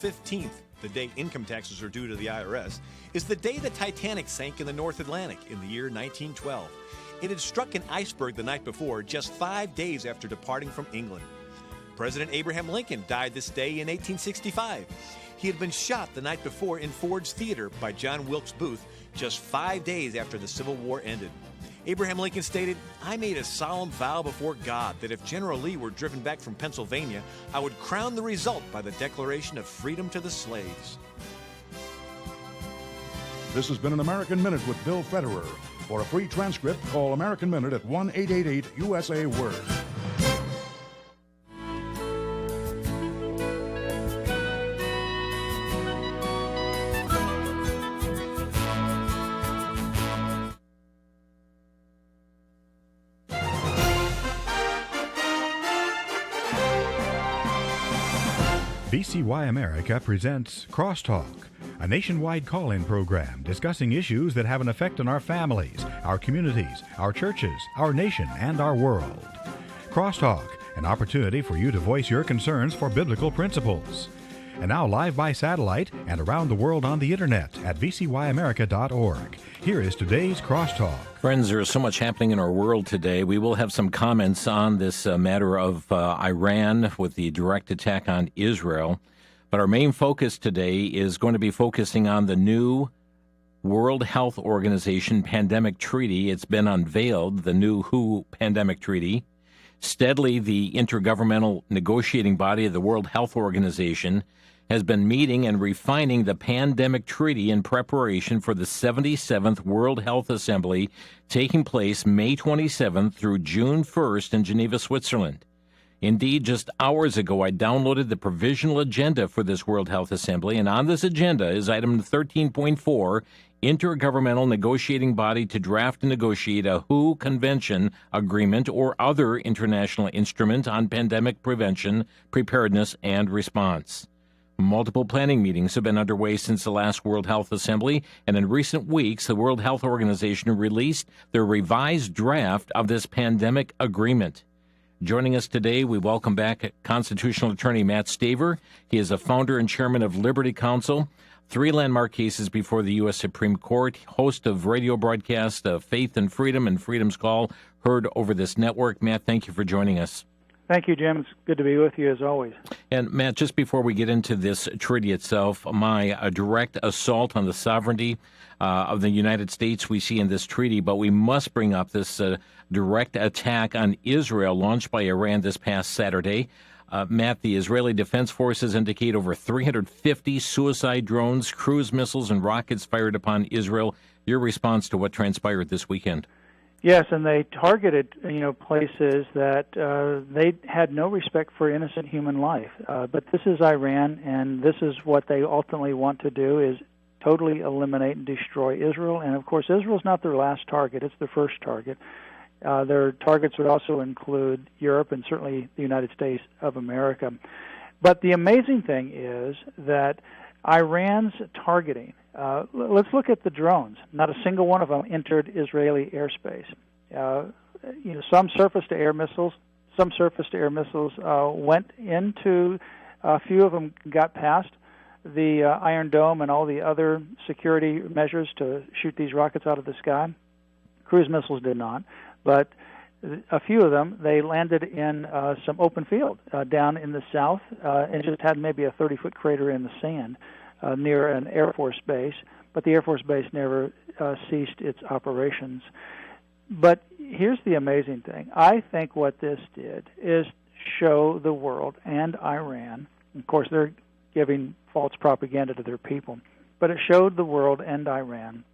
15th, the day income taxes are due to the IRS, is the day the Titanic sank in the North Atlantic in the year 1912. It had struck an iceberg the night before, just 5 days after departing from England. President Abraham Lincoln died this day in 1865. He had been shot the night before in Ford's Theater by John Wilkes Booth, just 5 days after the Civil War ended. Abraham Lincoln stated, "I made a solemn vow before God that if General Lee were driven back from Pennsylvania, I would crown the result by the declaration of freedom to the slaves." This has been an American Minute with Bill Federer. For a free transcript, call American Minute at 1-888-USA-WORD. VCY America presents Crosstalk, a nationwide call-in program discussing issues that have an effect on our families, our communities, our churches, our nation, and our world. Crosstalk, an opportunity for you to voice your concerns for biblical principles. And now live by satellite and around the world on the internet at vcyamerica.org. Here is today's Crosstalk. Friends, there is so much happening in our world today. We will have some comments on this matter of Iran with the direct attack on Israel. But our main focus today is going to be focusing on the new World Health Organization Pandemic Treaty. It's been unveiled, the new WHO Pandemic Treaty. Steadily, the intergovernmental negotiating body of the World Health Organization has been meeting and refining the pandemic treaty in preparation for the 77th World Health Assembly taking place May 27th through June 1st in Geneva, Switzerland. Indeed, just hours ago, I downloaded the provisional agenda for this World Health Assembly, and on this agenda is item 13.4, Intergovernmental Negotiating Body to draft and negotiate a WHO Convention agreement or other international instrument on pandemic prevention, preparedness, and response. Multiple planning meetings have been underway since the last World Health Assembly, and in recent weeks, the World Health Organization released their revised draft of this pandemic agreement. Joining us today, we welcome back constitutional attorney Matt Staver. He is a founder and chairman of Liberty Counsel, 3 landmark cases before the U.S. Supreme Court, host of radio broadcast Faith and Freedom and Freedom's Call, heard over this network. Matt, thank you for joining us. Thank you, Jim. It's good to be with you as always. And Matt, just before we get into this treaty itself, my direct assault on the sovereignty of the United States we see in this treaty, but we must bring up this direct attack on Israel launched by Iran this past Saturday. Matt, the Israeli Defense Forces indicate over 350 suicide drones, cruise missiles, and rockets fired upon Israel. Your response to what transpired this weekend? Yes, and they targeted, places that they had no respect for innocent human life. But this is Iran, and this is what they ultimately want to do: is totally eliminate and destroy Israel. And of course, Israel's not their last target; it's their first target. Their targets would also include Europe and certainly the United States of America. But the amazing thing is that Iran's targeting. Let's look at the drones. Not a single one of them entered Israeli airspace. Some surface-to-air missiles. Some surface-to-air missiles went into. A few of them got past the Iron Dome and all the other security measures to shoot these rockets out of the sky. Cruise missiles did not, but a few of them, they landed in some open field down in the south and just had maybe a 30-foot crater in the sand near an Air Force base, but the Air Force base never ceased its operations. But here's the amazing thing. I think what this did is show the world and Iran, of course they're giving false propaganda to their people, but it showed the world and Iran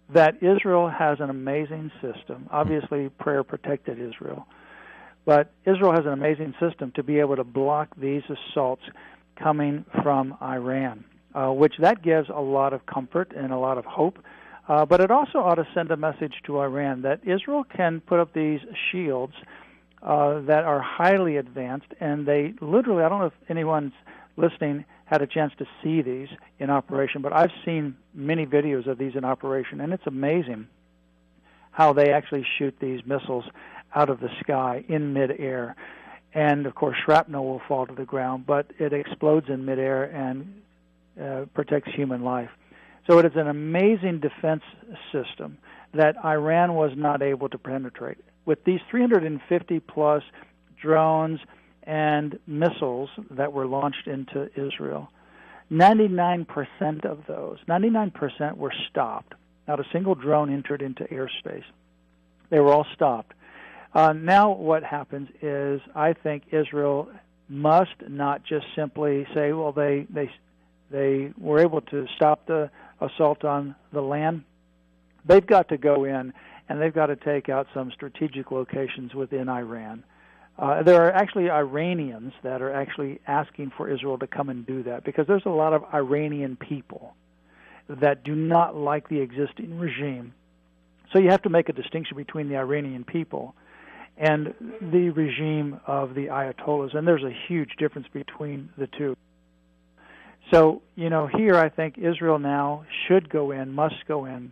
that Israel has an amazing system. Obviously, prayer protected Israel. But Israel has an amazing system to be able to block these assaults coming from Iran, which that gives a lot of comfort and a lot of hope. But it also ought to send a message to Iran that Israel can put up these shields that are highly advanced, and they literally, I don't know if anyone's listening had a chance to see these in operation, but I've seen many videos of these in operation, and it's amazing how they actually shoot these missiles out of the sky in midair. and of course shrapnel will fall to the ground, but it explodes in midair and protects human life. So it is an amazing defense system that Iran was not able to penetrate. With these 350-plus drones and missiles that were launched into Israel, 99% of those, 99% were stopped. Not a single drone entered into airspace. They were all stopped. Now what happens is I think Israel must not just simply say, well, they were able to stop the assault on the land. They've got to go in and they've got to take out some strategic locations within Iran. There are actually Iranians that are actually asking for Israel to come and do that because there's a lot of Iranian people that do not like the existing regime. So you have to make a distinction between the Iranian people and the regime of the Ayatollahs, and there's a huge difference between the two. So, here I think Israel now should go in, must go in,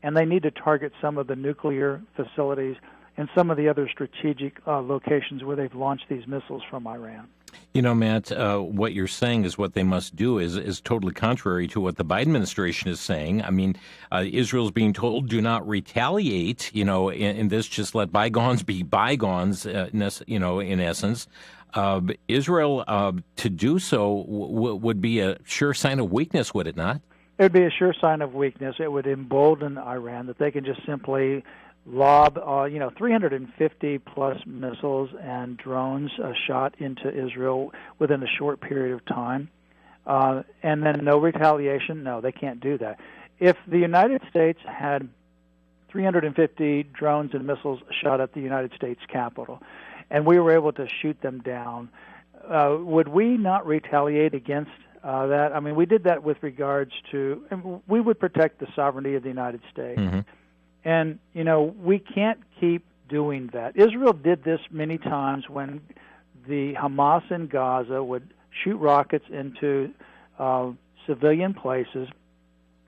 and they need to target some of the nuclear facilities and some of the other strategic locations where they've launched these missiles from Iran. Matt, what you're saying is what they must do is totally contrary to what the Biden administration is saying. I mean, Israel's being told do not retaliate, in this, just let bygones be bygones, in essence. Israel, to do so would be a sure sign of weakness, would it not? It would be a sure sign of weakness. It would embolden Iran that they can just simply lob, 350-plus missiles and drones shot into Israel within a short period of time. And then no retaliation? No, they can't do that. If the United States had 350 drones and missiles shot at the United States Capitol, and we were able to shoot them down, would we not retaliate against that? I mean, we did that with regards to, and we would protect the sovereignty of the United States. Mm-hmm. And, we can't keep doing that. Israel did this many times when the Hamas in Gaza would shoot rockets into civilian places.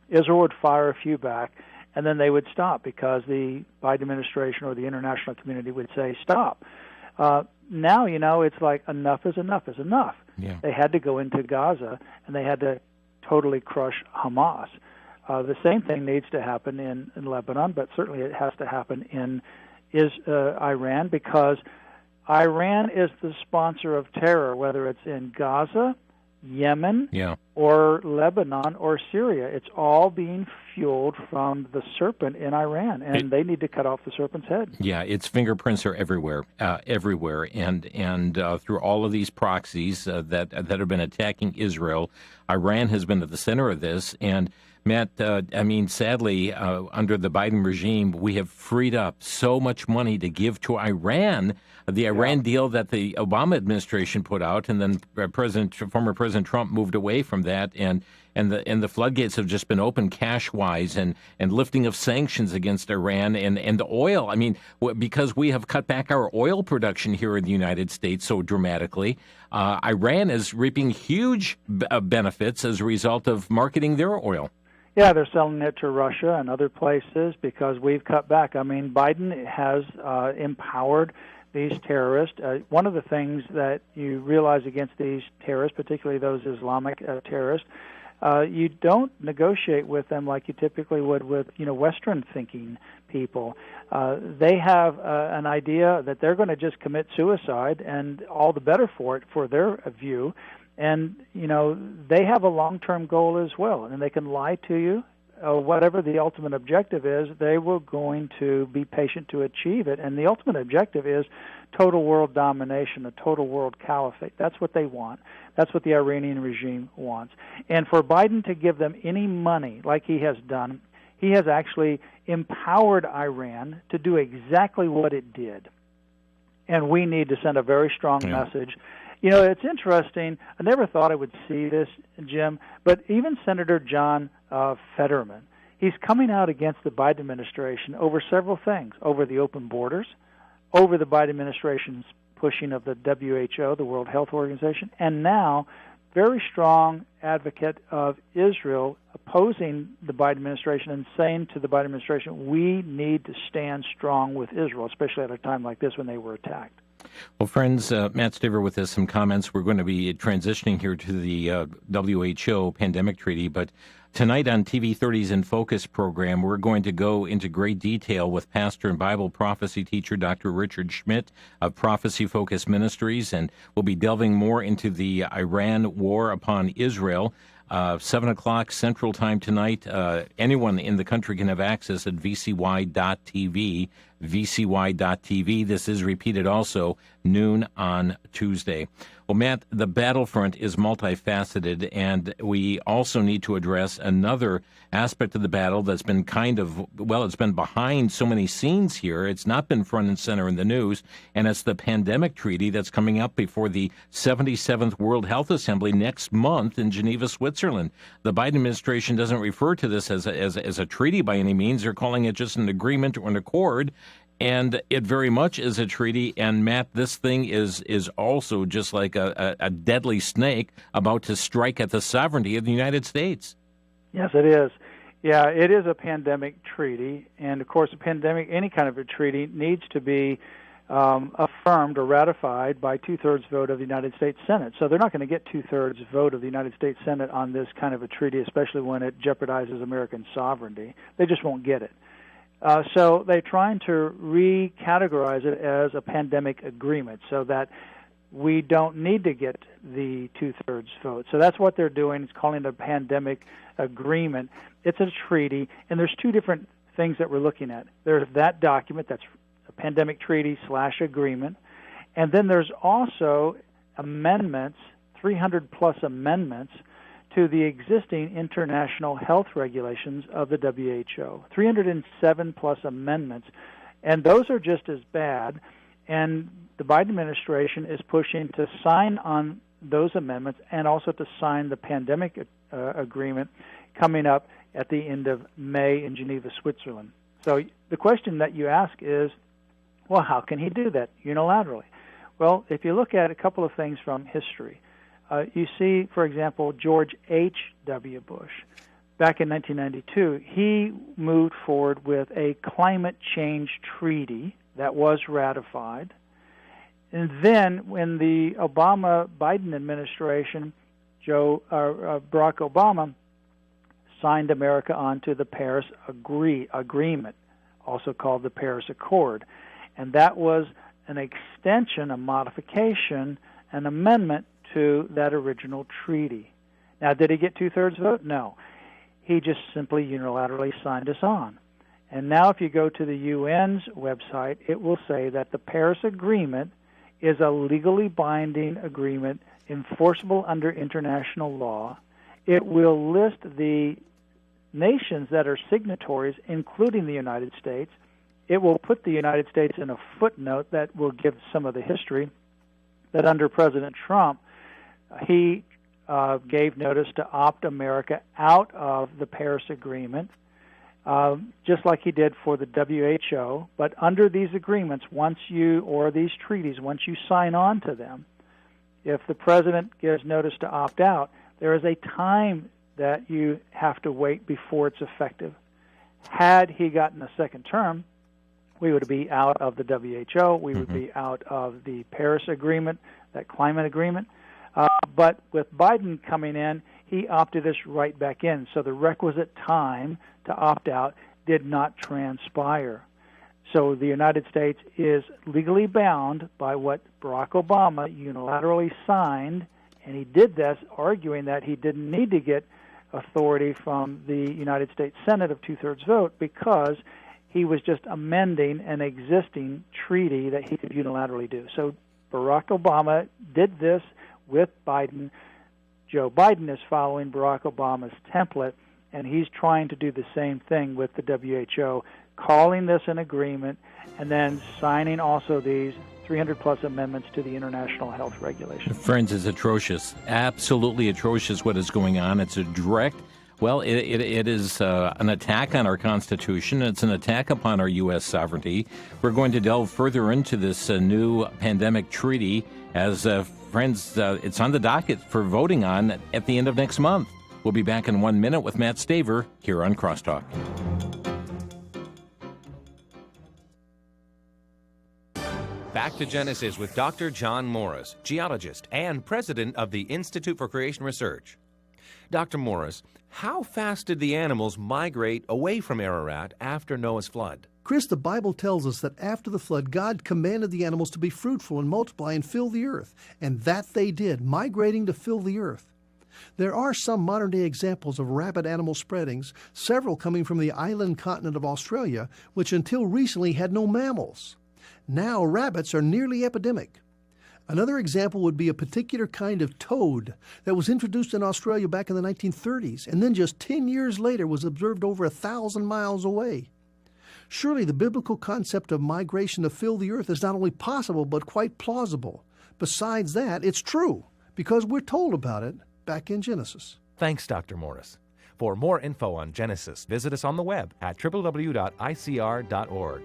Israel would fire a few back, and then they would stop because the Biden administration or the international community would say, stop. Now, it's like enough is enough is enough. Yeah. They had to go into Gaza, and they had to totally crush Hamas. The same thing needs to happen in Lebanon, but certainly it has to happen in Iran because Iran is the sponsor of terror, whether it's in Gaza, Yemen, or Lebanon, or Syria. It's all being fueled from the serpent in Iran, and they need to cut off the serpent's head. Yeah, its fingerprints are everywhere, and through all of these proxies that have been attacking Israel, Iran has been at the center of this, and Matt, sadly, under the Biden regime, we have freed up so much money to give to Iran. The Iran deal that the Obama administration put out, and then former President Trump moved away from that, and the floodgates have just been opened cash-wise, and lifting of sanctions against Iran and the oil. I mean, because we have cut back our oil production here in the United States so dramatically, Iran is reaping huge benefits as a result of marketing their oil. Yeah, they're selling it to Russia and other places because we've cut back. I mean, Biden has empowered these terrorists. One of the things that you realize against these terrorists, particularly those Islamic terrorists, you don't negotiate with them like you typically would with, Western-thinking people. They have an idea that they're going to just commit suicide, and all the better for it, for their view. And, they have a long-term goal as well, and they can lie to you. Whatever the ultimate objective is, they were going to be patient to achieve it. And the ultimate objective is total world domination, a total world caliphate. That's what they want. That's what the Iranian regime wants. And for Biden to give them any money like he has done, he has actually empowered Iran to do exactly what it did. And we need to send a very strong message. It's interesting. I never thought I would see this, Jim, but even Senator John Fetterman, he's coming out against the Biden administration over several things, over the open borders, over the Biden administration's pushing of the WHO, the World Health Organization, and now very strong advocate of Israel opposing the Biden administration and saying to the Biden administration, we need to stand strong with Israel, especially at a time like this when they were attacked. Well, friends, Matt Staver with us, some comments. We're going to be transitioning here to the WHO pandemic treaty, but tonight on TV 30's In Focus program, we're going to go into great detail with pastor and Bible prophecy teacher Dr. Richard Schmidt of Prophecy Focus Ministries, and we'll be delving more into the Iran war upon Israel. 7 o'clock Central Time tonight. Anyone in the country can have access at VCY.tv. VCY.tv. This is repeated also noon on Tuesday. Well, Matt, the battlefront is multifaceted, and we also need to address another aspect of the battle that's been it's been behind so many scenes here. It's not been front and center in the news, and it's the pandemic treaty that's coming up before the 77th World Health Assembly next month in Geneva, Switzerland. The Biden administration doesn't refer to this as a treaty by any means. They're calling it just an agreement or an accord. And it very much is a treaty. And, Matt, this thing is also just like a deadly snake about to strike at the sovereignty of the United States. Yes, it is. Yeah, it is a pandemic treaty. And, of course, any kind of a treaty needs to be affirmed or ratified by two-thirds vote of the United States Senate. So they're not going to get two-thirds vote of the United States Senate on this kind of a treaty, especially when it jeopardizes American sovereignty. They just won't get it. So they're trying to recategorize it as a pandemic agreement so that we don't need to get the two-thirds vote. So that's what they're doing. It's calling it a pandemic agreement. It's a treaty, and there's two different things that we're looking at. There's that document that's a pandemic treaty/agreement, and then there's also amendments, 300-plus amendments, to the existing international health regulations of the WHO. 307-plus amendments, and those are just as bad, and the Biden administration is pushing to sign on those amendments and also to sign the pandemic agreement coming up at the end of May in Geneva, Switzerland. So the question that you ask is, well, how can he do that unilaterally? Well, if you look at a couple of things from history, you see, for example, George H.W. Bush. Back in 1992, he moved forward with a climate change treaty that was ratified. And then when the Obama-Biden administration, Barack Obama, signed America onto the Paris Agreement, also called the Paris Accord. And that was an extension, a modification, an amendment to that original treaty. Now, did he get two-thirds vote? No. He just simply unilaterally signed us on. And now if you go to the UN's website, it will say that the Paris Agreement is a legally binding agreement enforceable under international law. It will list the nations that are signatories, including the United States. It will put the United States in a footnote that will give some of the history that under President Trump, he gave notice to opt America out of the Paris Agreement, just like he did for the WHO. But under these agreements, these treaties, once you sign on to them, if the president gives notice to opt out, there is a time that you have to wait before it's effective. Had he gotten a second term, we would be out of the WHO. We would be out of the Paris Agreement, that climate agreement. But with Biden coming in, he opted us right back in. So the requisite time to opt out did not transpire. So the United States is legally bound by what Barack Obama unilaterally signed, and he did this arguing that he didn't need to get authority from the United States Senate of two-thirds vote because he was just amending an existing treaty that he could unilaterally do. So Barack Obama did this with Biden. Joe Biden is following Barack Obama's template, and he's trying to do the same thing with the WHO, calling this an agreement and then signing also these 300-plus amendments to the international health regulations. Friends, it's atrocious, absolutely atrocious what is going on. It's a direct, it is an attack on our Constitution. It's an attack upon our U.S. sovereignty. We're going to delve further into this new pandemic treaty as friends, it's on the docket for voting on at the end of next month. We'll be back in 1 minute with Matt Staver here on Crosstalk. Back to Genesis with Dr. John Morris, geologist and president of the Institute for Creation Research. Dr. Morris, how fast did the animals migrate away from Ararat after Noah's flood? Chris, the Bible tells us that after the flood, God commanded the animals to be fruitful and multiply and fill the earth, and that they did, migrating to fill the earth. There are some modern-day examples of rapid animal spreadings, several coming from the island continent of Australia, which until recently had no mammals. Now rabbits are nearly epidemic. Another example would be a particular kind of toad that was introduced in Australia back in the 1930s, and then just 10 years later was observed over 1,000 miles away. Surely the biblical concept of migration to fill the earth is not only possible, but quite plausible. Besides that, it's true, because we're told about it back in Genesis. Thanks, Dr. Morris. For more info on Genesis, visit us on the web at www.icr.org.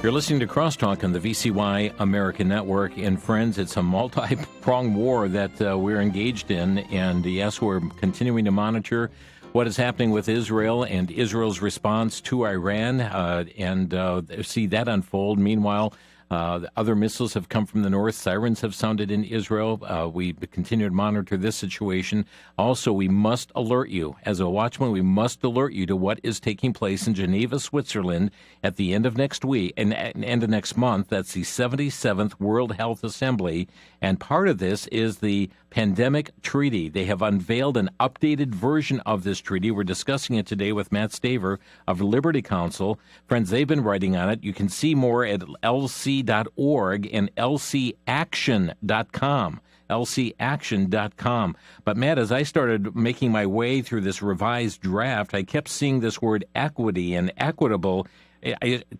You're listening to Crosstalk on the VCY America Network. And friends, it's a multi-pronged war that we're engaged in. And yes, we're continuing to monitor what is happening with Israel and Israel's response to Iran and see that unfold. Meanwhile, other missiles have come from the north. Sirens have sounded in Israel. We continue to monitor this situation. Also, we must alert you. As a watchman, we must alert you to what is taking place in Geneva, Switzerland at the end of next week and end of next month. That's the 77th World Health Assembly. And part of this is the Pandemic Treaty. They have unveiled an updated version of this treaty. We're discussing it today with Matt Staver of Liberty Counsel. Friends, they've been writing on it. You can see more at lc.org and lcaction.com. lcaction.com. But Matt, as I started making my way through this revised draft, I kept seeing this word equity and equitable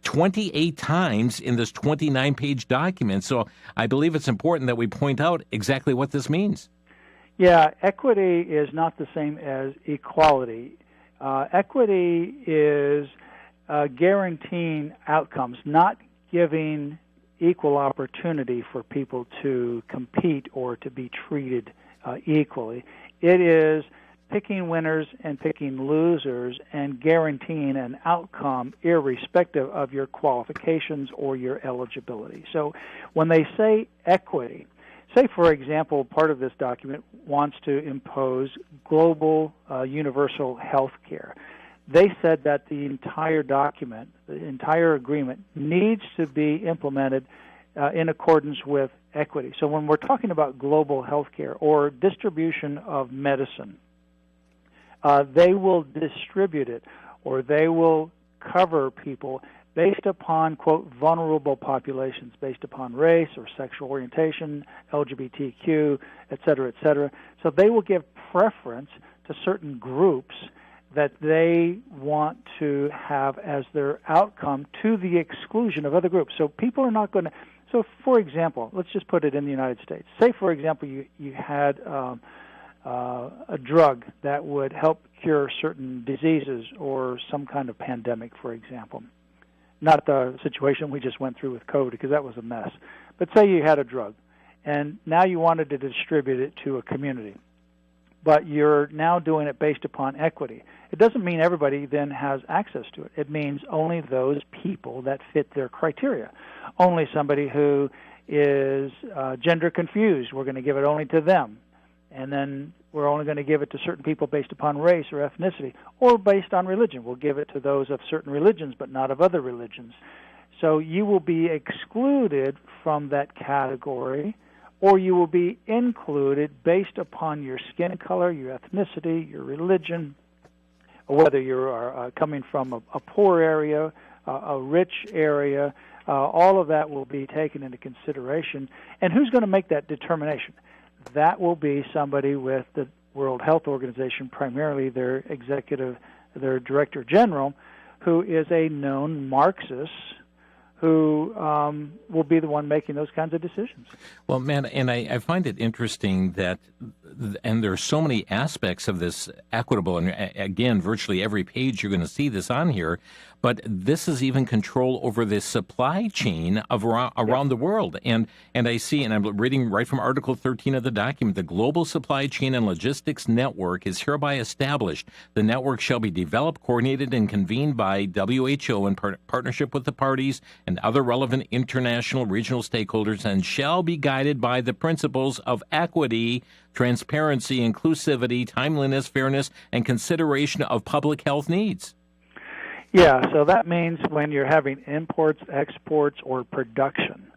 28 times in this 29-page document. So I believe it's important that we point out exactly what this means. Yeah, equity is not the same as equality. Equity is guaranteeing outcomes, not giving equal opportunity for people to compete or to be treated equally. It is picking winners and picking losers and guaranteeing an outcome irrespective of your qualifications or your eligibility. So when they say equity, say, for example, part of this document wants to impose global universal health care. They said that the entire document, the entire agreement, needs to be implemented in accordance with equity. So when we're talking about global health care or distribution of medicine, they will distribute it or they will cover people based upon, quote, vulnerable populations, based upon race or sexual orientation, LGBTQ, et cetera, et cetera. So they will give preference to certain groups that they want to have as their outcome to the exclusion of other groups. So people are not going to... So, for example, let's just put it in the United States. Say, for example, you had a drug that would help cure certain diseases or some kind of pandemic, for example. Not the situation we just went through with COVID, because that was a mess. But say you had a drug, and now you wanted to distribute it to a community. But you're now doing it based upon equity. It doesn't mean everybody then has access to it. It means only those people that fit their criteria. Only somebody who is gender confused, we're going to give it only to them. And then we're only going to give it to certain people based upon race or ethnicity, or based on religion. We'll give it to those of certain religions, but not of other religions. So you will be excluded from that category, or you will be included based upon your skin color, your ethnicity, your religion, or whether you're coming from a poor area, a rich area. All of that will be taken into consideration. And who's going to make that determination? That will be somebody with the World Health Organization, primarily their director general, who is a known Marxist, who will be the one making those kinds of decisions. Well, man, and I find it interesting that, and there are so many aspects of this equitable, and again, virtually every page you're going to see this on here, but this is even control over the supply chain of around the world. And I see, and I'm reading right from Article 13 of the document, the global supply chain and logistics network is hereby established. The network shall be developed, coordinated, and convened by WHO in partnership with the parties and other relevant international regional stakeholders, and shall be guided by the principles of equity, transparency, inclusivity, timeliness, fairness, and consideration of public health needs. Yeah, so that means when you're having imports, exports, or production,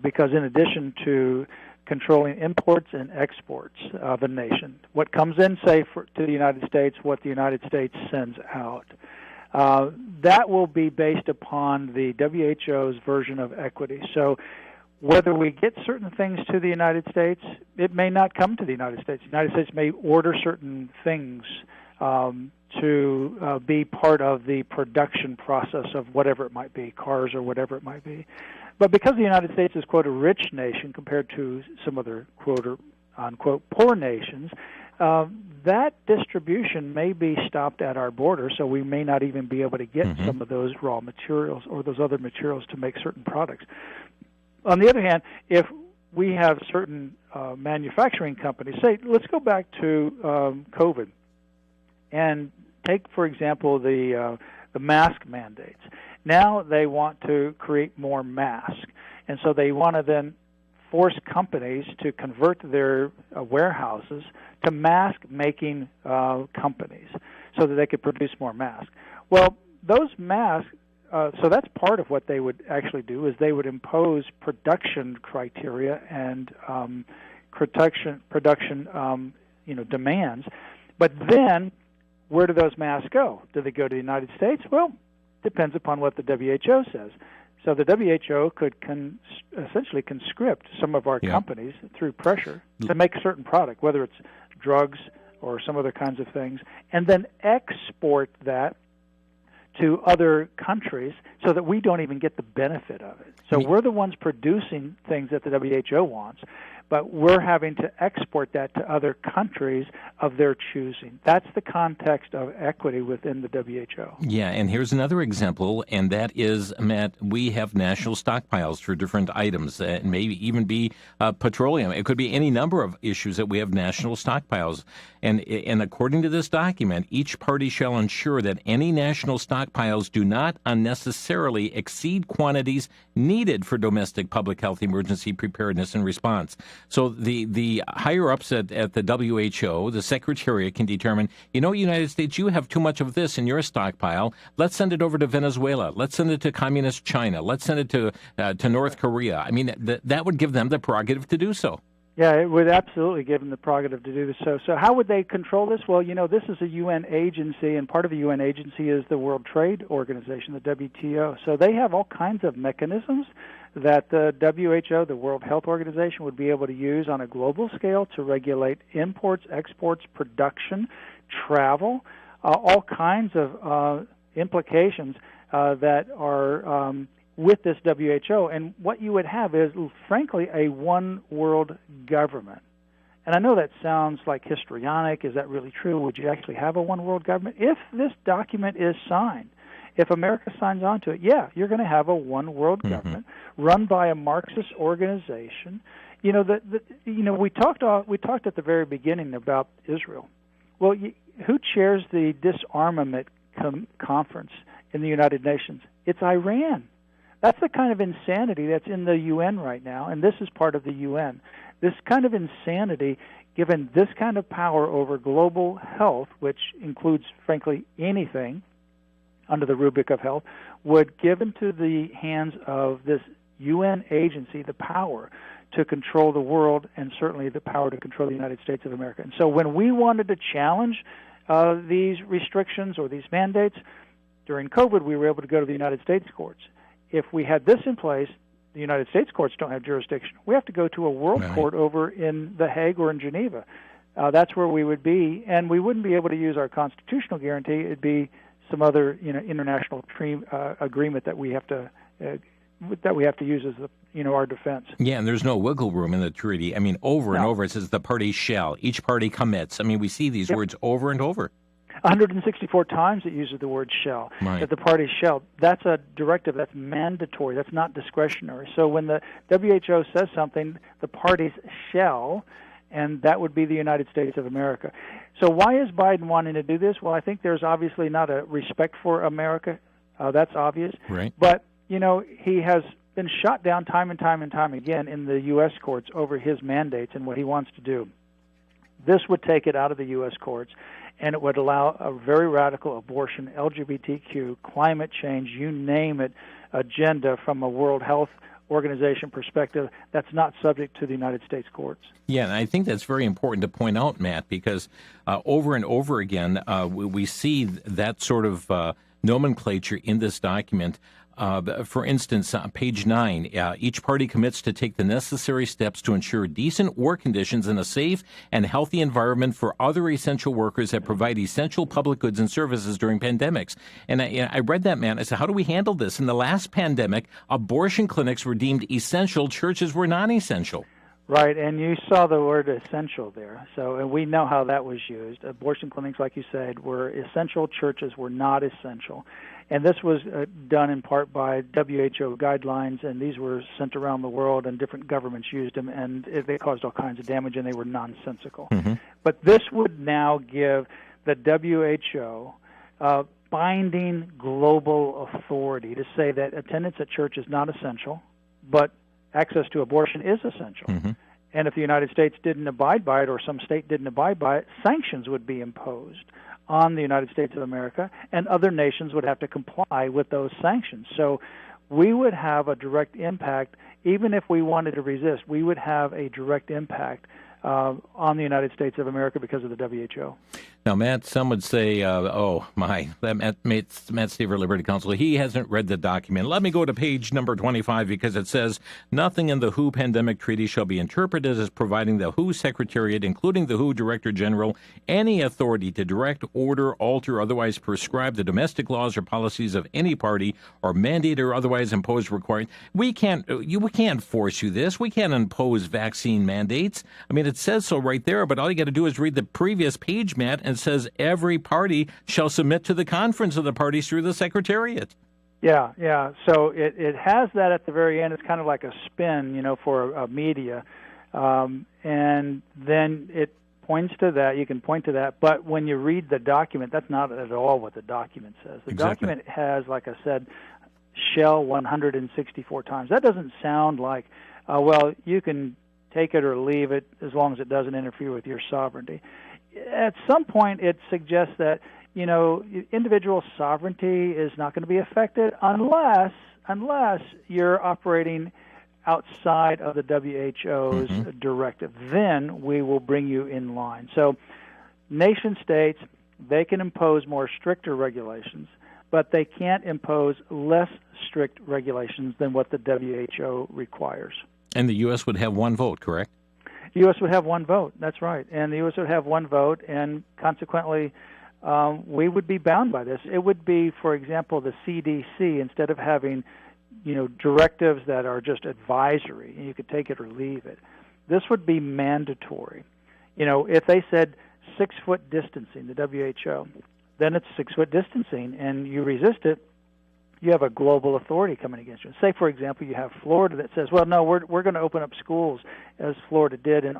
because in addition to controlling imports and exports of a nation, what comes in, say, to the United States, what the United States sends out, that will be based upon the WHO's version of equity. So whether we get certain things to the United States, it may not come to the United States. The United States may order certain things to be part of the production process of whatever it might be, cars or whatever it might be. But because the United States is, quote, a rich nation compared to some other, quote, or unquote, poor nations, that distribution may be stopped at our border, so we may not even be able to get some of those raw materials or those other materials to make certain products. On the other hand, if we have certain manufacturing companies, say, let's go back to COVID, and take, for example, the mask mandates. Now they want to create more masks, and so they want to then force companies to convert their warehouses to mask-making companies so that they could produce more masks. Well, those masks, so that's part of what they would actually do, is they would impose production criteria and production demands. But then, where do those masks go? Do they go to the United States? Well, depends upon what the WHO says. So the WHO could essentially conscript some of our companies through pressure to make a certain product, whether it's drugs or some other kinds of things, and then export that to other countries so that we don't even get the benefit of it. So we're the ones producing things that the WHO wants, but we're having to export that to other countries of their choosing. That's the context of equity within the WHO. Yeah, and here's another example, and that is, Matt, we have national stockpiles for different items. It may even be petroleum. It could be any number of issues that we have national stockpiles. And according to this document, each party shall ensure that any national stockpiles do not unnecessarily exceed quantities needed for domestic public health emergency preparedness and response. So the higher-ups at the WHO, the Secretariat, can determine, United States, you have too much of this in your stockpile. Let's send it over to Venezuela. Let's send it to Communist China. Let's send it to North Korea. I mean, that would give them the prerogative to do so. Yeah, it would absolutely give them the prerogative to do this. So how would they control this? Well, this is a UN agency, and part of the UN agency is the World Trade Organization, the WTO. So they have all kinds of mechanisms that the WHO, the World Health Organization, would be able to use on a global scale to regulate imports, exports, production, travel, all kinds of implications that are with this WHO. And what you would have is, frankly, a one-world government. And I know that sounds like histrionic. Is that really true? Would you actually have a one-world government? If this document is signed, if America signs on to it, you're going to have a one-world government run by a Marxist organization. We talked at the very beginning about Israel. Well, who chairs the disarmament conference in the United Nations? It's Iran. That's the kind of insanity that's in the UN right now, and this is part of the UN. This kind of insanity, given this kind of power over global health, which includes, frankly, anything under the rubric of health, would give into the hands of this UN agency the power to control the world and certainly the power to control the United States of America. And so when we wanted to challenge these restrictions or these mandates, during COVID, we were able to go to the United States courts. If we had this in place, the United States courts don't have jurisdiction. We have to go to a world court over in The Hague or in Geneva. That's where we would be, and we wouldn't be able to use our constitutional guarantee. It'd be some other international agreement that we have to that we have to use as our defense. Yeah, and there's no wiggle room in the treaty. I mean, over and over it says the parties shall. Each party commits. I mean, we see these words over and over. 164 times it uses the word shall, right. That the parties shall. That's a directive. That's mandatory. That's not discretionary. So when the WHO says something, the parties shall, and that would be the United States of America. So why is Biden wanting to do this? Well, I think there's obviously not a respect for America. That's obvious. Right. But, he has been shot down time and time and time again in the U.S. courts over his mandates and what he wants to do. This would take it out of the U.S. courts, and it would allow a very radical abortion, LGBTQ, climate change, you name it, agenda from a World Health Organization perspective that's not subject to the United States courts. Yeah, and I think that's very important to point out, Matt, because over and over again we see that sort of nomenclature in this document. For instance, on page 9, each party commits to take the necessary steps to ensure decent work conditions and a safe and healthy environment for other essential workers that provide essential public goods and services during pandemics. And I read that, man. I said, how do we handle this? In the last pandemic, abortion clinics were deemed essential. Churches were non-essential. Right, and you saw the word essential there. So and we know how that was used. Abortion clinics, like you said, were essential. Churches were not essential. And this was done in part by WHO guidelines, and these were sent around the world, and different governments used them, and they caused all kinds of damage, and they were nonsensical. Mm-hmm. But this would now give the WHO binding global authority to say that attendance at church is not essential, but access to abortion is essential. Mm-hmm. And if the United States didn't abide by it, or some state didn't abide by it, sanctions would be imposed on the United States of America, and other nations would have to comply with those sanctions. So we would have a direct impact. Even if we wanted to resist, we would have a direct impact on the United States of America because of the WHO. Now, Matt, some would say, that Matt Stever, Liberty Counsel, he hasn't read the document. Let me go to page number 25 because it says, nothing in the WHO pandemic treaty shall be interpreted as providing the WHO Secretariat, including the WHO Director General, any authority to direct, order, alter, otherwise prescribe the domestic laws or policies of any party or mandate or otherwise impose requirements. We can't force you this. We can't impose vaccine mandates. I mean, it says so right there, but all you got to do is read the previous page, Matt, and it says every party shall submit to the conference of the parties through the Secretariat. Yeah. So it has that at the very end. It's kind of like a spin, for media. And then it points to that. You can point to that. But when you read the document, that's not at all what the document says. The document has, like I said, shall 164 times. That doesn't sound like, you can take it or leave it as long as it doesn't interfere with your sovereignty. At some point, it suggests that, individual sovereignty is not going to be affected unless you're operating outside of the WHO's directive. Then we will bring you in line. So nation states, they can impose more stricter regulations, but they can't impose less strict regulations than what the WHO requires. And the U.S. would have one vote, correct? The U.S. would have one vote. That's right. And the U.S. would have one vote, and consequently, we would be bound by this. It would be, for example, the CDC, instead of having, directives that are just advisory, and you could take it or leave it, this would be mandatory. If they said 6-foot distancing, the WHO, then it's 6-foot distancing, and you resist it, you have a global authority coming against you. Say, for example, you have Florida that says, well, no, we're going to open up schools, as Florida did in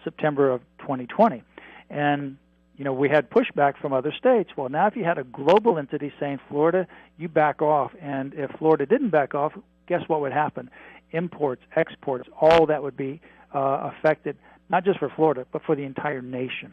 September of 2020. And, we had pushback from other states. Well, now if you had a global entity saying, Florida, you back off, and if Florida didn't back off, guess what would happen? Imports, exports, all that would be affected, not just for Florida, but for the entire nation.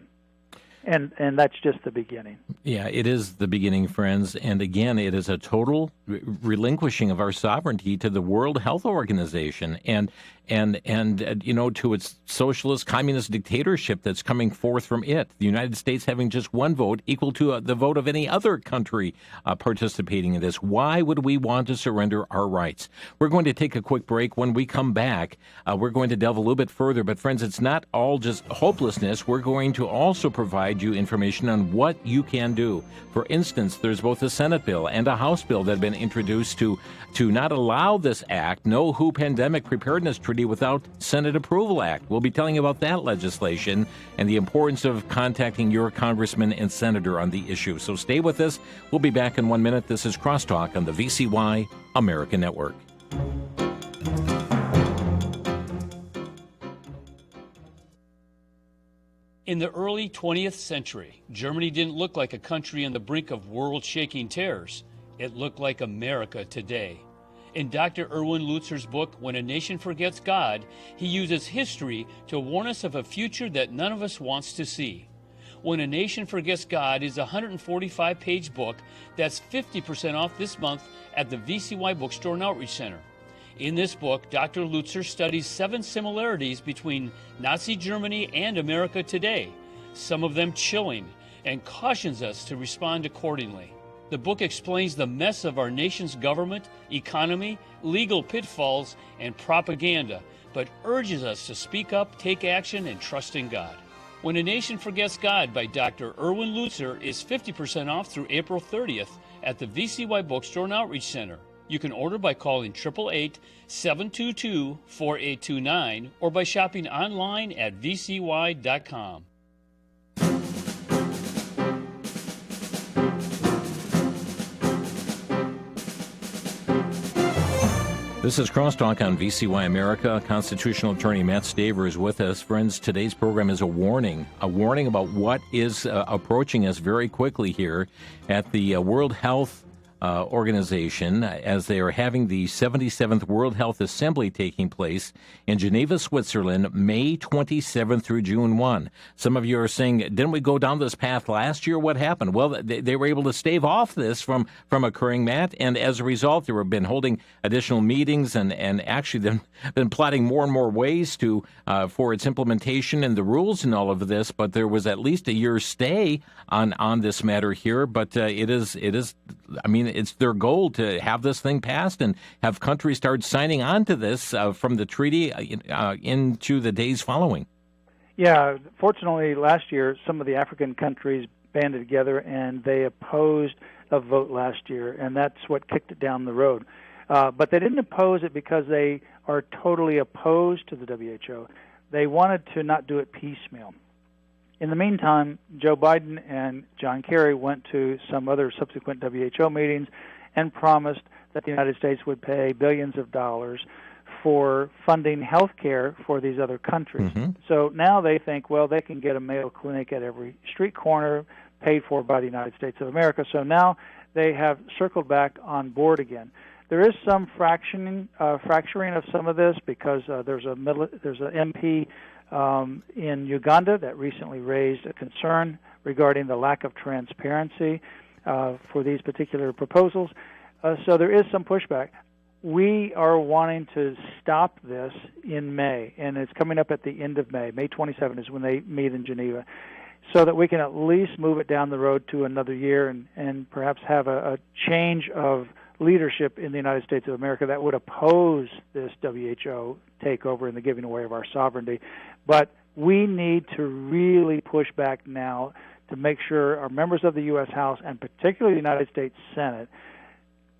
And that's just the beginning. Yeah, it is the beginning, friends. And again, it is a total relinquishing of our sovereignty to the World Health Organization and to its socialist communist dictatorship that's coming forth from it. The United States having just one vote equal to the vote of any other country participating in this. Why would we want to surrender our rights? We're going to take a quick break. When we come back, we're going to delve a little bit further. But friends, it's not all just hopelessness. We're going to also provide provide you information on what you can do. For instance, there's both a Senate bill and a House bill that have been introduced to not allow this act, No WHO Pandemic Preparedness Treaty Without Senate Approval Act. We'll be telling you about that legislation and the importance of contacting your congressman and senator on the issue. So stay with us. We'll be back in 1 minute. This is Crosstalk on the VCY America Network. In the early 20th century, Germany didn't look like a country on the brink of world-shaking terrors. It looked like America today. In Dr. Erwin Lutzer's book, When a Nation Forgets God, he uses history to warn us of a future that none of us wants to see. When a Nation Forgets God is a 145-page book that's 50% off this month at the VCY Bookstore and Outreach Center. In this book, Dr. Lutzer studies 7 similarities between Nazi Germany and America today, some of them chilling, and cautions us to respond accordingly. The book explains the mess of our nation's government, economy, legal pitfalls, and propaganda, but urges us to speak up, take action, and trust in God. When a Nation Forgets God by Dr. Erwin Lutzer is 50% off through April 30th at the VCY Bookstore and Outreach Center. You can order by calling 888-722-4829 or by shopping online at vcy.com. This is Crosstalk on VCY America. Constitutional attorney Matt Staver is with us. Friends, today's program is a warning about what is approaching us very quickly here at the World Health Organization, as they are having the 77th World Health Assembly taking place in Geneva, Switzerland, May 27th through June 1. Some of you are saying, didn't we go down this path last year? What happened? Well, they were able to stave off this from occurring, Matt, and as a result, they have been holding additional meetings and actually been plotting more and more ways to for its implementation and the rules and all of this, but there was at least a year's stay on this matter here, but it is I mean, it's their goal to have this thing passed and have countries start signing on to this from the treaty into the days following. Yeah, fortunately, last year, some of the African countries banded together and they opposed a vote last year, and that's what kicked it down the road. But they didn't oppose it because they are totally opposed to the WHO. They wanted to not do it piecemeal. In the meantime, Joe Biden and John Kerry went to some other subsequent WHO meetings and promised that the United States would pay billions of dollars for funding health care for these other countries. Mm-hmm. So now they think, well, they can get a Mayo Clinic at every street corner paid for by the United States of America. So now they have circled back on board again. There is some fracturing of some of this because there's an MP in Uganda that recently raised a concern regarding the lack of transparency for these particular proposals. So there is some pushback. We are wanting to stop this in May, and it's coming up at the end of May. May 27 is when they meet in Geneva, so that we can at least move it down the road to another year and perhaps have a change of leadership in the United States of America that would oppose this WHO takeover and the giving away of our sovereignty. But we need to really push back now to make sure our members of the U.S. House and particularly the United States Senate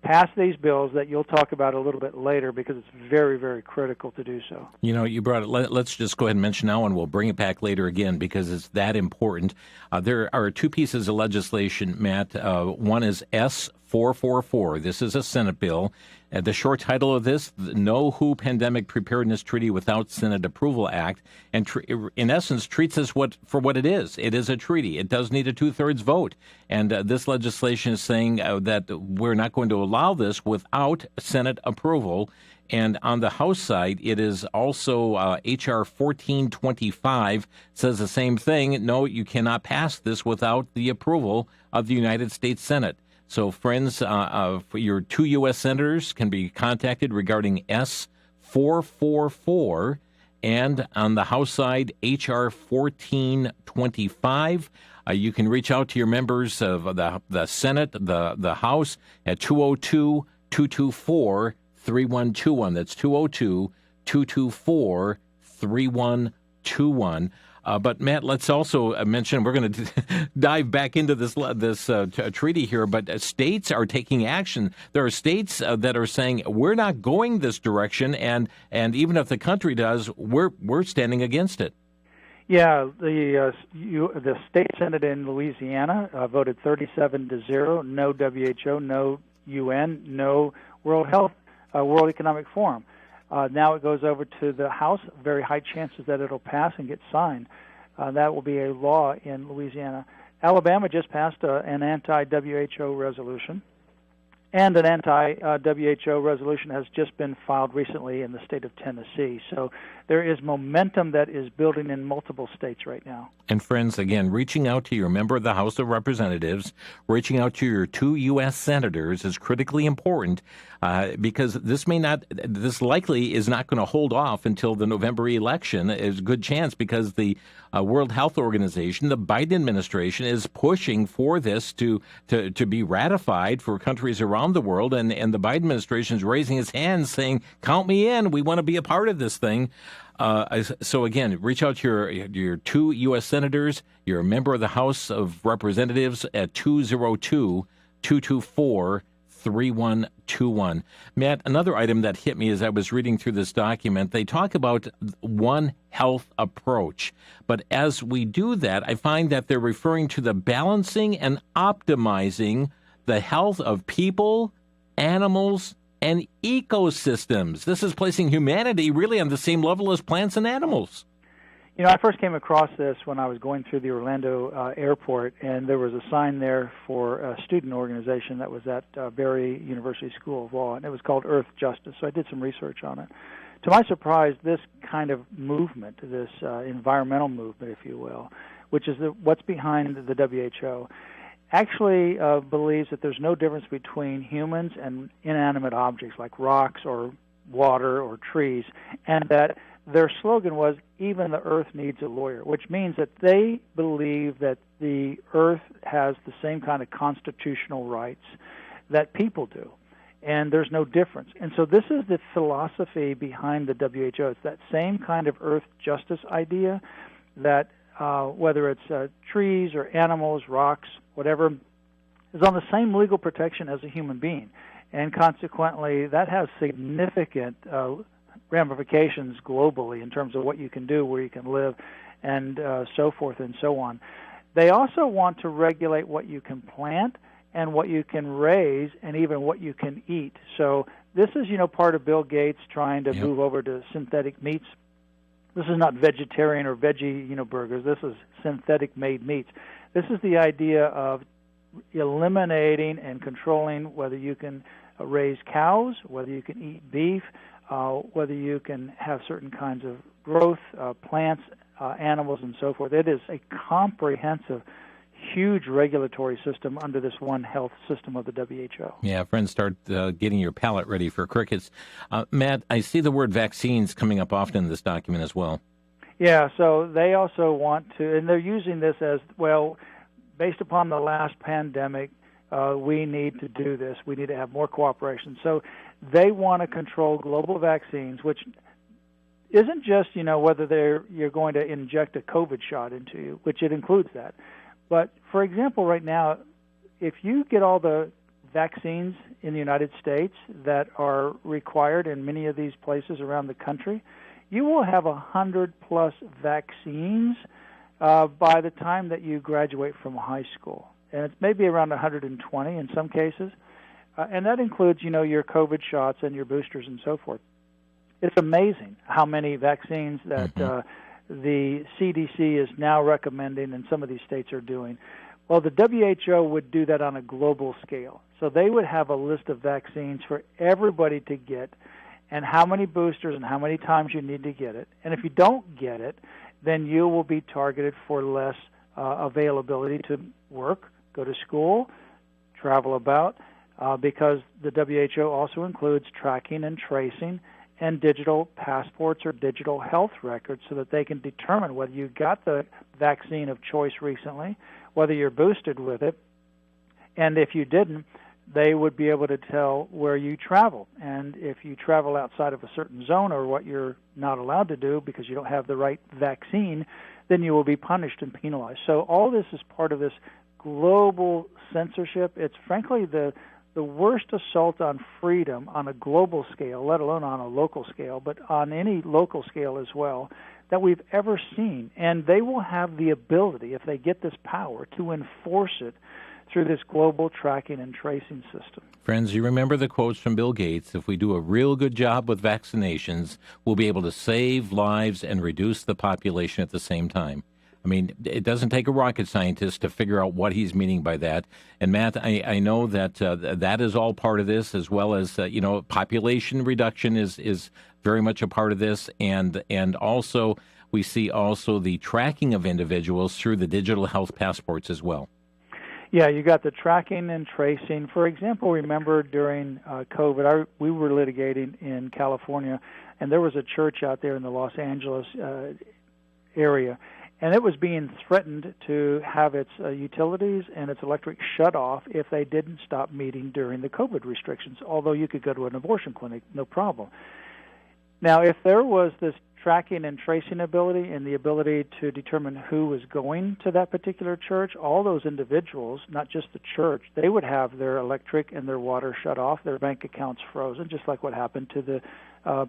pass these bills that you'll talk about a little bit later because it's very, very critical to do so. You know, you brought it. Let's just go ahead and mention now, and we'll bring it back later again because it's that important. There are 2 pieces of legislation, Matt. One is S-444. This is a Senate bill. The short title of this, the No WHO Pandemic Preparedness Treaty Without Senate Approval Act, and in essence treats this for what it is. It is a treaty. It does need a 2/3 vote. And this legislation is saying that we're not going to allow this without Senate approval. And on the House side, it is also H.R. 1425 says the same thing. No, you cannot pass this without the approval of the United States Senate. So, friends, for your 2 U.S. senators can be contacted regarding S-444, and on the House side, H.R. 1425. You can reach out to your members of the Senate, the House, at 202-224-3121. That's 202-224-3121. But Matt, let's also mention, we're going to dive back into this treaty here, but states are taking action. There are states that are saying, we're not going this direction, and even if the country does, we're standing against it. Yeah, the state senate in Louisiana voted 37-0, no WHO, no UN, no World Economic Forum. Now it goes over to the House. Very high chances that it'll pass and get signed. That will be a law in Louisiana. Alabama just passed an anti-WHO resolution, and an anti-WHO resolution has just been filed recently in the state of Tennessee. So there is momentum that is building in multiple states right now. And friends, again, reaching out to your member of the House of Representatives, reaching out to your 2 U.S. senators is critically important because this likely is not going to hold off until the November election. There's a good chance because the World Health Organization, the Biden administration, is pushing for this to be ratified for countries around the world, and the Biden administration is raising its hand saying, count me in, we want to be a part of this thing. So again, reach out to your 2 U.S. senators. You're a member of the House of Representatives at 202-224-3121. Matt, another item that hit me as I was reading through this document, they talk about One Health approach. But as we do that, I find that they're referring to the balancing and optimizing the health of people, animals, and ecosystems. This is placing humanity really on the same level as plants and animals. You know, I first came across this when I was going through the Orlando airport, and there was a sign there for a student organization that was at Barry University School of Law, and it was called Earth Justice. So I did some research on it. To my surprise, this kind of movement, this environmental movement, if you will, which is what's behind the WHO, actually believes that there's no difference between humans and inanimate objects like rocks or water or trees, and that their slogan was, even the earth needs a lawyer, which means that they believe that the earth has the same kind of constitutional rights that people do, and there's no difference. And so this is the philosophy behind the WHO. It's that same kind of earth justice idea that whether it's trees or animals, rocks, whatever, is on the same legal protection as a human being. And consequently, that has significant ramifications globally in terms of what you can do, where you can live, and so forth and so on. They also want to regulate what you can plant and what you can raise and even what you can eat. So this is, part of Bill Gates trying to move over to synthetic meats. This is not vegetarian or veggie, burgers. This is synthetic-made meats. This is the idea of eliminating and controlling whether you can raise cows, whether you can eat beef, whether you can have certain kinds of growth, plants, animals, and so forth. It is a comprehensive, huge regulatory system under this One Health system of the WHO. Yeah, friends, start getting your palate ready for crickets. Matt, I see the word vaccines coming up often in this document as well. Yeah, so they also want to, and they're using this as, well, based upon the last pandemic, we need to do this. We need to have more cooperation. So they want to control global vaccines, which isn't just, whether you're going to inject a COVID shot into you, which it includes that. But, for example, right now, if you get all the vaccines in the United States that are required in many of these places around the country, you will have 100-plus vaccines by the time that you graduate from high school. And it's maybe around 120 in some cases. And that includes, your COVID shots and your boosters and so forth. It's amazing how many vaccines that the CDC is now recommending and some of these states are doing. Well, the WHO would do that on a global scale. So they would have a list of vaccines for everybody to get and how many boosters and how many times you need to get it. And if you don't get it, then you will be targeted for less availability to work, go to school, travel about, because the WHO also includes tracking and tracing and digital passports or digital health records so that they can determine whether you got the vaccine of choice recently, whether you're boosted with it, and if you didn't, they would be able to tell where you travel. And if you travel outside of a certain zone or what you're not allowed to do because you don't have the right vaccine, then you will be punished and penalized. So all this is part of this global censorship. It's frankly the worst assault on freedom on a global scale, let alone on a local scale, but on any local scale as well, that we've ever seen. And they will have the ability, if they get this power, to enforce it through this global tracking and tracing system. Friends, you remember the quotes from Bill Gates, if we do a real good job with vaccinations, we'll be able to save lives and reduce the population at the same time. I mean, it doesn't take a rocket scientist to figure out what he's meaning by that. And Matt, I know that that is all part of this, as well as population reduction is very much a part of this, and also we see also the tracking of individuals through the digital health passports as well. Yeah, you got the tracking and tracing. For example, remember during COVID, we were litigating in California, and there was a church out there in the Los Angeles area, and it was being threatened to have its utilities and its electric shut off if they didn't stop meeting during the COVID restrictions, although you could go to an abortion clinic, no problem. Now, if there was this tracking and tracing ability and the ability to determine who was going to that particular church, all those individuals, not just the church, they would have their electric and their water shut off, their bank accounts frozen, just like what happened to the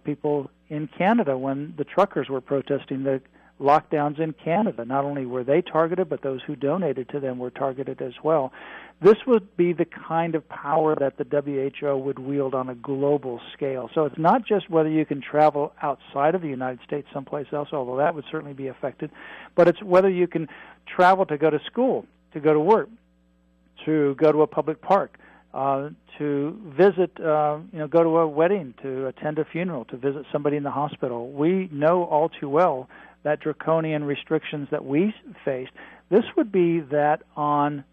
people in Canada when the truckers were protesting the lockdowns in Canada. Not only were they targeted, but those who donated to them were targeted as well. This would be the kind of power that the WHO would wield on a global scale. So it's not just whether you can travel outside of the United States someplace else, although that would certainly be affected, but it's whether you can travel to go to school, to go to work, to go to a public park, to visit, go to a wedding, to attend a funeral, to visit somebody in the hospital. We know all too well that draconian restrictions that we faced. This would be that on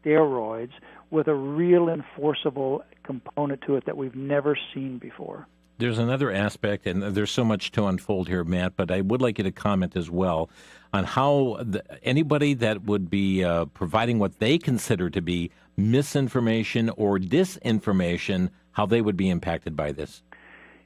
steroids with a real enforceable component to it that we've never seen before. There's another aspect, and there's so much to unfold here, Matt, but I would like you to comment as well on how anybody that would be providing what they consider to be misinformation or disinformation, how they would be impacted by this.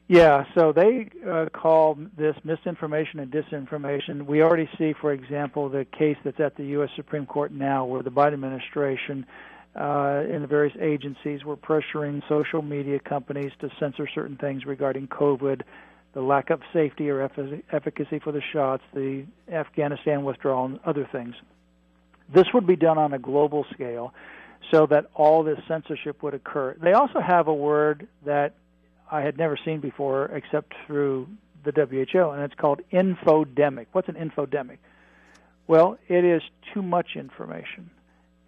Yeah, so they call this misinformation and disinformation. We already see, for example, the case that's at the U.S. Supreme Court now where the Biden administration and the various agencies were pressuring social media companies to censor certain things regarding COVID, the lack of safety or efficacy for the shots, the Afghanistan withdrawal, and other things. This would be done on a global scale so that all this censorship would occur. They also have a word that I had never seen before except through the WHO, and it's called infodemic. What's an infodemic? Well, it is too much information.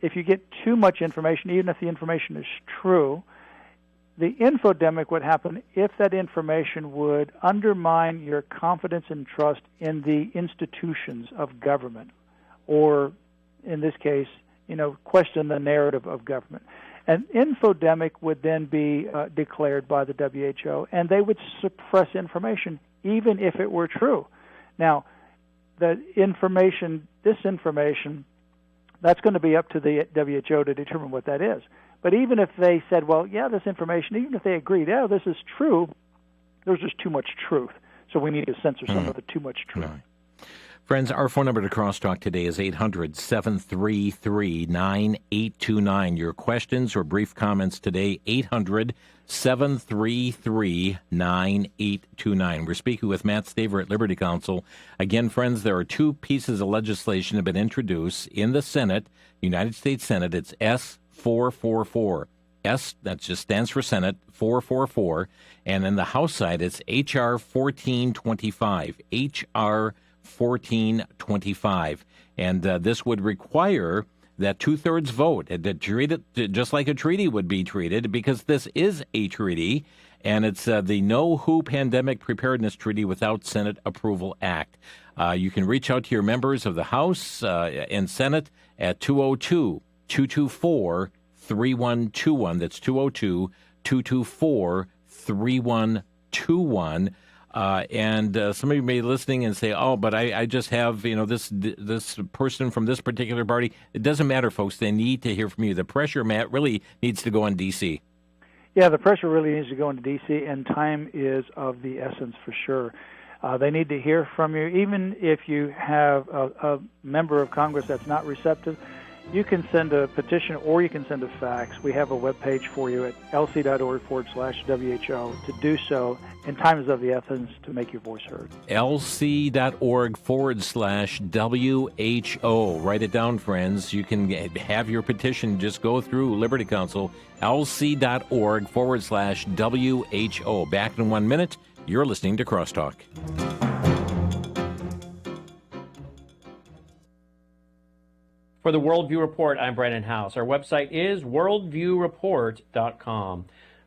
If you get too much information, even if the information is true, the infodemic would happen if that information would undermine your confidence and trust in the institutions of government, or in this case, question the narrative of government. An infodemic would then be declared by the WHO, and they would suppress information even if it were true. Now, the disinformation, that's going to be up to the WHO to determine what that is. But even if they said, well, yeah, this information, even if they agreed, yeah, this is true, there's just too much truth. So we need to censor some of the too much truth. Right. Friends, our phone number to Crosstalk today is 800-733-9829. Your questions or brief comments today, 800-733-9829. We're speaking with Matt Staver at Liberty Counsel. Again, friends, there are two pieces of legislation that have been introduced in the Senate, United States Senate. It's S-444. S, that just stands for Senate, 444. And in the House side, it's H.R. 1425. H.R. 1425, and this would require that two-thirds vote to treat it just like a treaty would be treated, because this is a treaty, and it's the No WHO Pandemic Preparedness Treaty Without Senate Approval Act. You can reach out to your members of the House and Senate at 202-224-3121. That's 202-224-3121. And some of you may be listening and say, oh, but I just have, this person from this particular party. It doesn't matter, folks. They need to hear from you. The pressure, Matt, really needs to go on D.C. Yeah, the pressure really needs to go into D.C., and time is of the essence for sure. They need to hear from you. Even if you have a member of Congress that's not receptive, you can send a petition or you can send a fax. We have a webpage for you at lc.org/WHO to do so in time is of the essence to make your voice heard. lc.org/WHO. Write it down, friends. You can have your petition just go through Liberty Counsel, lc.org/WHO. Back in 1 minute. You're listening to Crosstalk. For the Worldview Report, I'm Brandon House. Our website is worldviewreport.com.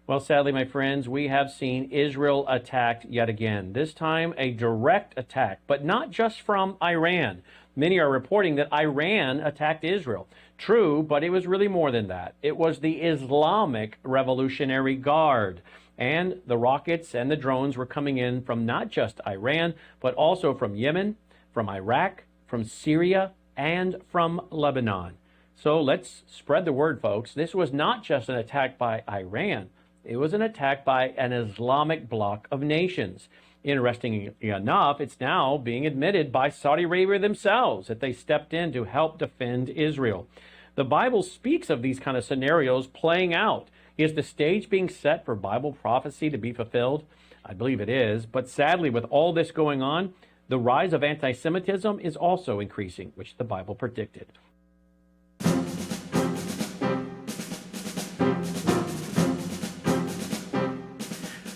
Well, sadly, my friends, we have seen Israel attacked yet again. This time, a direct attack, but not just from Iran. Many are reporting that Iran attacked Israel. True, but it was really more than that. It was the Islamic Revolutionary Guard. And the rockets and the drones were coming in from not just Iran, but also from Yemen, from Iraq, from Syria, and from Lebanon. So let's spread the word, folks. This was not just an attack by Iran. It was an attack by an Islamic bloc of nations. Interestingly enough, it's now being admitted by Saudi Arabia themselves that they stepped in to help defend Israel. The Bible speaks of these kind of scenarios playing out. Is the stage being set for Bible prophecy to be fulfilled? I believe it is. But sadly, with all this going on, the rise of anti-Semitism is also increasing, which the Bible predicted.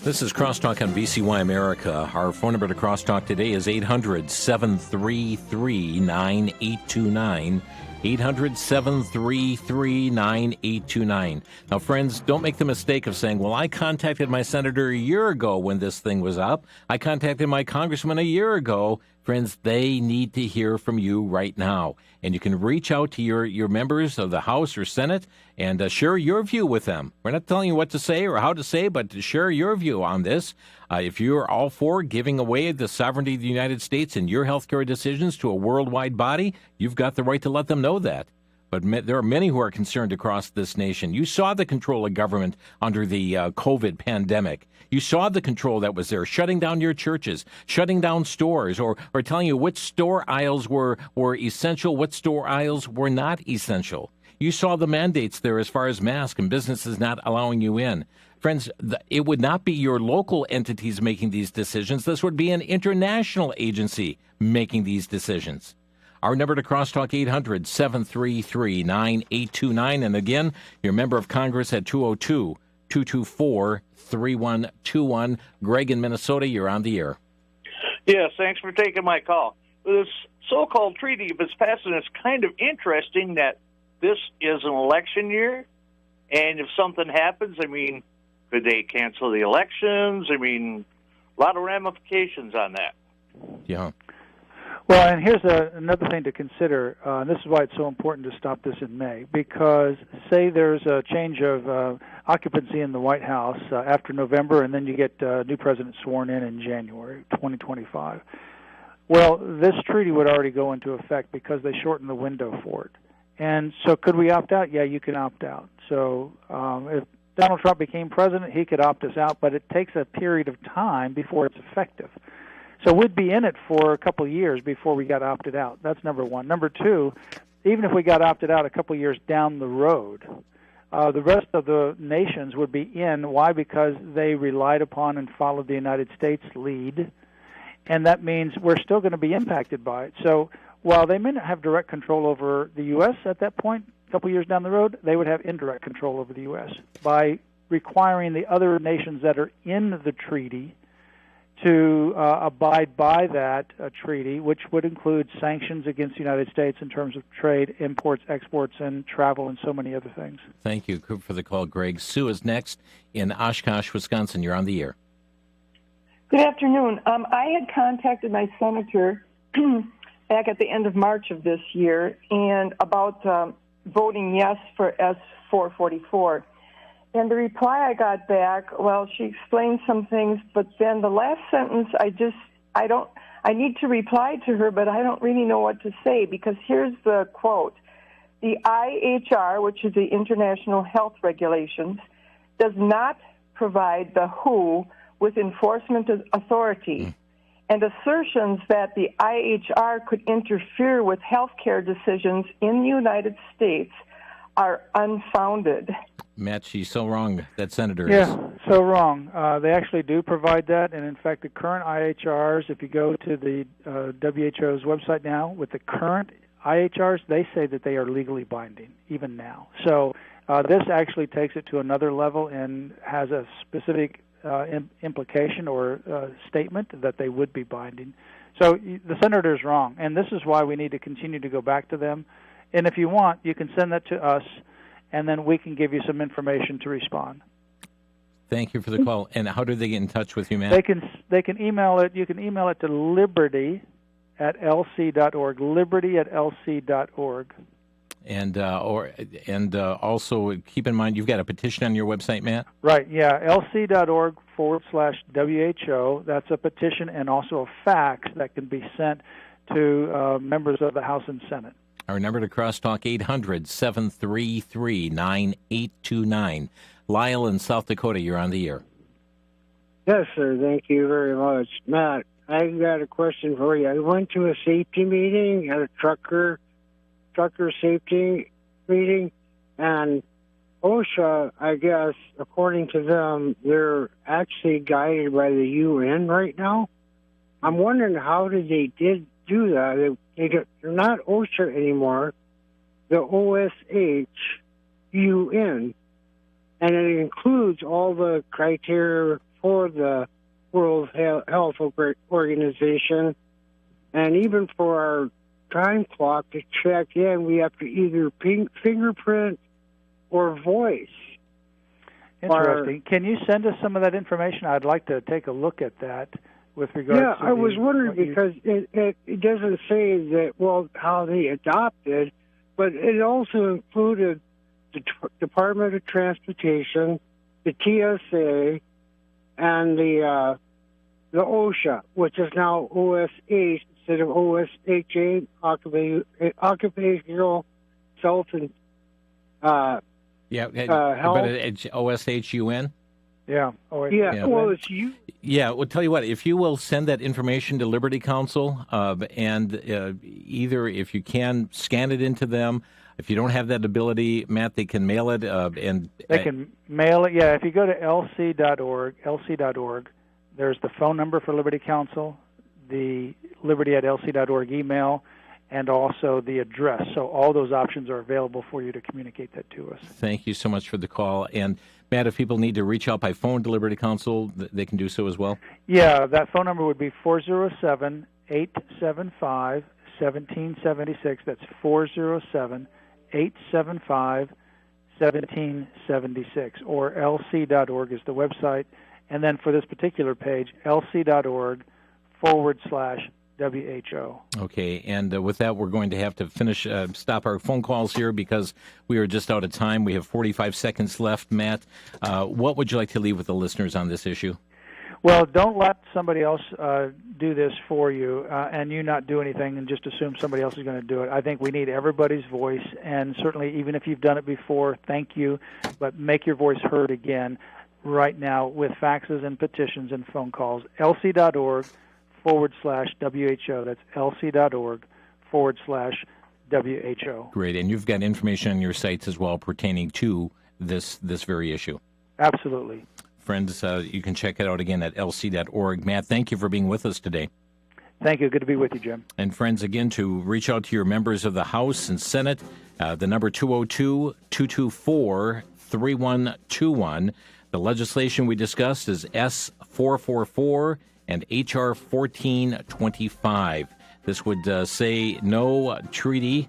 This is Crosstalk on VCY America. Our phone number to Crosstalk today is 800-733-9829. 800-733-9829. Now, friends, don't make the mistake of saying, well, I contacted my senator a year ago when this thing was up. I contacted my congressman a year ago. Friends, they need to hear from you right now. And you can reach out to your members of the House or Senate and share your view with them. We're not telling you what to say or how to say, but to share your view on this. If you're all for giving away the sovereignty of the United States and your healthcare decisions to a worldwide body, you've got the right to let them know that. But there are many who are concerned across this nation. You saw the control of government under the COVID pandemic. You saw the control that was there, shutting down your churches, shutting down stores, or telling you which store aisles were essential, what store aisles were not essential. You saw the mandates there as far as masks and businesses not allowing you in. Friends, it would not be your local entities making these decisions. This would be an international agency making these decisions. Our number to Crosstalk, 800-733-9829. And again, your member of Congress at 202-224-3121. Greg in Minnesota, you're on the air. Yes, thanks for taking my call. This so-called treaty, if it's passed, and it's kind of interesting that this is an election year, and if something happens, I mean, could they cancel the elections? I mean, a lot of ramifications on that. Yeah. Well, and here's another thing to consider. This is why it's so important to stop this in May, because say there's a change of occupancy in the White House after November, and then you get a new president sworn in January 2025. Well, this treaty would already go into effect because they shortened the window for it. And so could we opt out? Yeah, you can opt out. So if Donald Trump became president, he could opt us out, but it takes a period of time before it's effective. So we'd be in it for a couple of years before we got opted out. That's number one. Number two, even if we got opted out a couple of years down the road, the rest of the nations would be in. Why? Because they relied upon and followed the United States lead, and that means we're still going to be impacted by it. So while they may not have direct control over the U.S. at that point, a couple of years down the road, they would have indirect control over the U.S. by requiring the other nations that are in the treaty to abide by that treaty, which would include sanctions against the United States in terms of trade, imports, exports, and travel, and so many other things. Thank you for the call, Greg. Sue is next in Oshkosh, Wisconsin. You're on the air. Good afternoon. I had contacted my senator back at the end of March of this year and about voting yes for S-444. And the reply I got back, well, she explained some things, but then the last sentence, I need to reply to her, but I don't really know what to say, because here's the quote. The IHR, which is the International Health Regulations, does not provide the WHO with enforcement authority. and assertions that the IHR could interfere with health care decisions in the United States are unfounded. Matt, she's so wrong, that senator Yeah, is. so wrong. They actually do provide that, and in fact, the current IHRs, if you go to the WHO's website now, with the current IHRs, they say that they are legally binding, even now. So this actually takes it to another level and has a specific implication or statement that they would be binding. So the senator is wrong, and this is why we need to continue to go back to them. And if you want, you can send that to us, and then we can give you some information to respond. Thank you for the call. And how do they get in touch with you, Matt? They can email it. You can email it to liberty@lc.org. Liberty@lc.org. And also keep in mind, you've got a petition on your website, Matt? Right, yeah, lc.org/WHO. That's a petition and also a fax that can be sent to members of the House and Senate. Our number to Crosstalk, 800-733-9829. Lyle in South Dakota, you're on the air. Yes, sir. Thank you very much. Matt, I got a question for you. I went to a safety meeting at a trucker safety meeting, and OSHA, I guess, according to them, they're actually guided by the UN right now. I'm wondering how they did do that. They're not OSHA anymore. The OSH UN, and it includes all the criteria for the World Health Organization, and even for our time clock to check in, we have to either fingerprint or voice. Interesting. Can you send us some of that information? I'd like to take a look at that with regards to I was wondering because it doesn't say that, well, how they adopted, but it also included the Department of Transportation, the TSA, and the OSHA, which is now OSH instead of OSHA, Occupational Health and but Health. it's OSHUN? Yeah. Well, it's you. Yeah, well, tell you what, if you will send that information to Liberty Counsel, and either if you can scan it into them, if you don't have that ability, Matt, they can mail it. They can mail it, yeah. If you go to lc.org, there's the phone number for Liberty Counsel, the liberty@lc.org email, and also the address. So all those options are available for you to communicate that to us. Thank you so much for the call. And Matt, if people need to reach out by phone to Liberty Counsel, they can do so as well? Yeah, that phone number would be 407-875-1776. That's 407-875-1776. Or lc.org is the website. And then for this particular page, lc.org/WHO. Okay, and with that, we're going to have to stop our phone calls here because we are just out of time. We have 45 seconds left. Matt, what would you like to leave with the listeners on this issue? Well, don't let somebody else do this for you and you not do anything and just assume somebody else is going to do it. I think we need everybody's voice, and certainly even if you've done it before, thank you, but make your voice heard again right now with faxes and petitions and phone calls. lc.org/WHO. That's lc.org/WHO. Great, and you've got information on your sites as well pertaining to this very issue. Absolutely. Friends, you can check it out again at lc.org. Matt, thank you for being with us today. Thank you. Good to be with you, Jim. And friends, again, to reach out to your members of the House and Senate, the number 202-224-3121. The legislation we discussed is S-444 and H.R. 1425. This would say no treaty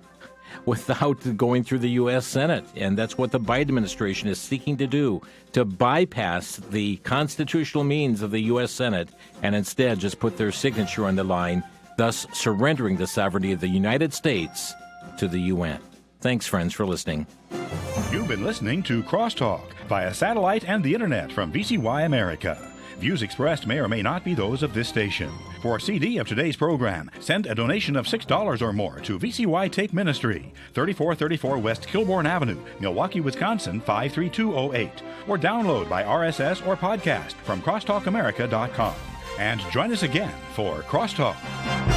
without going through the U.S. Senate, and that's what the Biden administration is seeking to do, to bypass the constitutional means of the U.S. Senate and instead just put their signature on the line, thus surrendering the sovereignty of the United States to the UN. Thanks, friends, for listening. You've been listening to Crosstalk via satellite and the internet from VCY America. Views expressed may or may not be those of this station. For a CD of today's program, send a donation of $6 or more to VCY Tape Ministry, 3434 West Kilbourne Avenue, Milwaukee, Wisconsin, 53208, or download by RSS or podcast from crosstalkamerica.com. And join us again for Crosstalk.